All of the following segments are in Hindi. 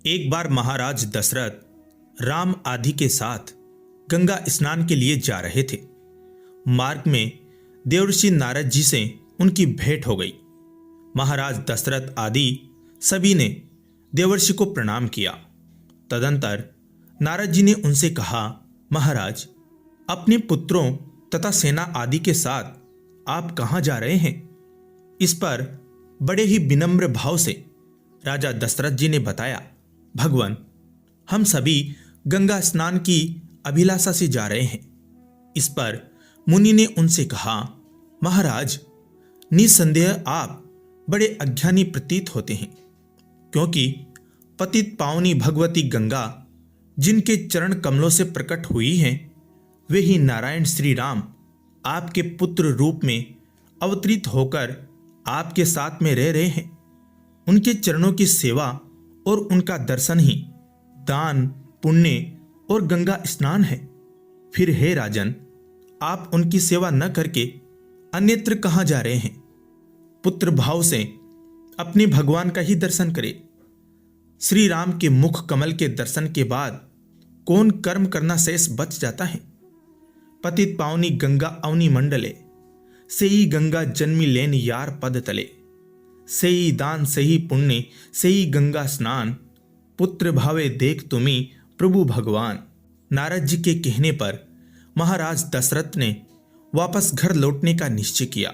एक बार महाराज दशरथ राम आदि के साथ गंगा स्नान के लिए जा रहे थे। मार्ग में देवर्षि नारद जी से उनकी भेंट हो गई। महाराज दशरथ आदि सभी ने देवर्षि को प्रणाम किया। तदंतर नारद जी ने उनसे कहा, महाराज, अपने पुत्रों तथा सेना आदि के साथ आप कहाँ जा रहे हैं? इस पर बड़े ही विनम्र भाव से राजा दशरथ जी ने बताया, भगवान, हम सभी गंगा स्नान की अभिलाषा से जा रहे हैं। इस पर मुनि ने उनसे कहा, महाराज, निसंदेह आप बड़े अज्ञानी प्रतीत होते हैं, क्योंकि पतित पावनी भगवती गंगा जिनके चरण कमलों से प्रकट हुई हैं, वे ही नारायण श्री राम आपके पुत्र रूप में अवतरित होकर आपके साथ में रह रहे हैं। उनके चरणों की सेवा और उनका दर्शन ही दान, पुण्य और गंगा स्नान है। फिर हे राजन, आप उनकी सेवा न करके अन्यत्र कहाँ जा रहे हैं? पुत्र भाव से अपने भगवान का ही दर्शन करें। श्री राम के मुख कमल के दर्शन के बाद कौन कर्म करना शेष बच जाता है? पतित पावनी गंगा अवनी मंडले, सेई गंगा जन्मी लेन यार पद तले। सेई दान सेई पुण्य सेई गंगा स्नान, पुत्र भावे देख तुम्ही प्रभु भगवान। नारद जी के कहने पर महाराज दशरथ ने वापस घर लौटने का निश्चय किया,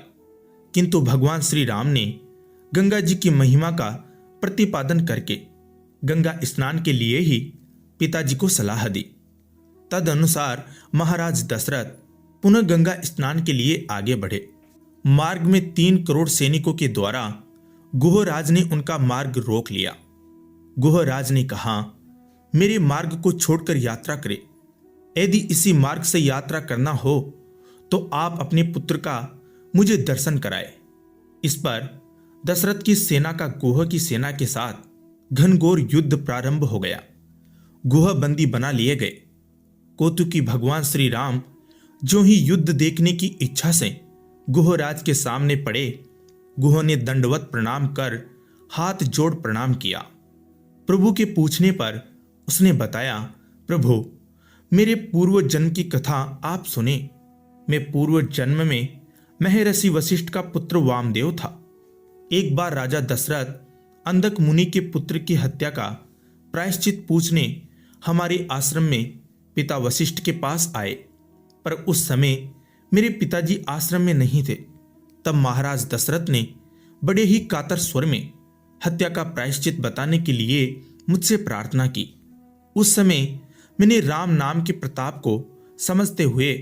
किंतु भगवान श्री राम ने गंगा जी की महिमा का प्रतिपादन करके गंगा स्नान के लिए ही पिताजी को सलाह दी। तद अनुसार महाराज दशरथ पुनः गंगा स्नान के लिए आगे बढ़े। मार्ग में 3 करोड़ सैनिकों के द्वारा गुहराज ने उनका मार्ग रोक लिया। गुहराज ने कहा, मेरे मार्ग को छोड़कर यात्रा करें। यदि इसी मार्ग से यात्रा करना हो तो आप अपने पुत्र का मुझे दर्शन कराए। इस पर दशरथ की सेना का गुह की सेना के साथ घनघोर युद्ध प्रारंभ हो गया। गुह बंदी बना लिए गए। कौतुकी भगवान श्री राम जो ही युद्ध देखने की इच्छा से गुहराज के सामने पड़े, गुह ने दंडवत प्रणाम कर हाथ जोड़ प्रणाम किया। प्रभु के पूछने पर उसने बताया, प्रभु, मेरे पूर्व जन्म की कथा आप सुने। मैं पूर्व जन्म में महर्षि वशिष्ठ का पुत्र वामदेव था। एक बार राजा दशरथ अंधक मुनि के पुत्र की हत्या का प्रायश्चित पूछने हमारे आश्रम में पिता वशिष्ठ के पास आए, पर उस समय मेरे पिताजी आश्रम में नहीं थे। तब महाराज दशरथ ने बड़े ही कातर स्वर में हत्या का प्रायश्चित बताने के लिए मुझसे प्रार्थना की। उस समय मैंने राम नाम के प्रताप को समझते हुए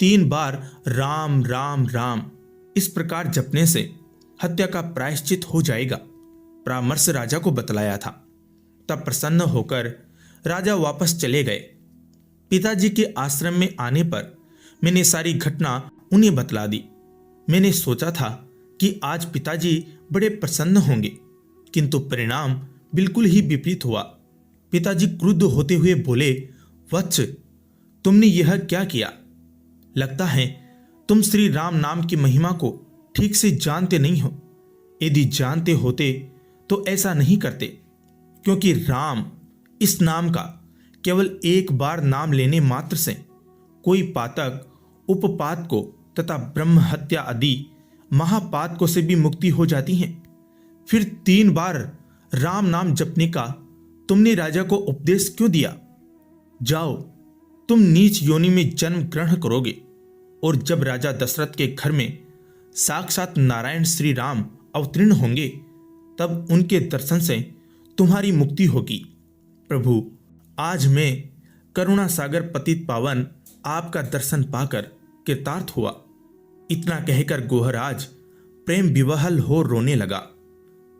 3 बार राम राम राम इस प्रकार जपने से हत्या का प्रायश्चित हो जाएगा परामर्श राजा को बतलाया था। तब प्रसन्न होकर राजा वापस चले गए। पिताजी के आश्रम में आने पर मैंने सारी घटना उन्हें बतला दी। मैंने सोचा था कि आज पिताजी बड़े प्रसन्न होंगे, किंतु परिणाम बिल्कुल ही विपरीत हुआ। पिताजी क्रुद्ध होते हुए बोले, वत्स, तुमने यह क्या किया? लगता है तुम श्री राम नाम की महिमा को ठीक से जानते नहीं हो। यदि जानते होते तो ऐसा नहीं करते, क्योंकि राम इस नाम का केवल एक बार नाम लेने मात्र से कोई पातक उपपात को तथा ब्रह्म हत्या आदि महापात को से भी मुक्ति हो जाती है। फिर 3 बार राम नाम जपने का तुमने राजा को उपदेश क्यों दिया? जाओ, तुम नीच योनि में जन्म ग्रहण करोगे, और जब राजा दशरथ के घर में साक्षात नारायण श्री राम अवतीर्ण होंगे, तब उनके दर्शन से तुम्हारी मुक्ति होगी। प्रभु, आज मैं करुणा सागर पतित पावन आपका दर्शन पाकर कृतार्थ हुआ। इतना कहकर गुहराज प्रेम विवहल हो रोने लगा।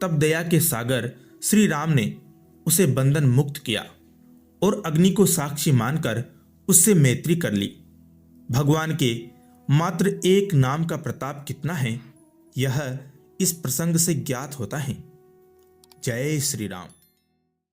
तब दया के सागर श्री राम ने उसे बंधन मुक्त किया और अग्नि को साक्षी मानकर उससे मैत्री कर ली। भगवान के मात्र एक नाम का प्रताप कितना है, यह इस प्रसंग से ज्ञात होता है। जय श्री राम।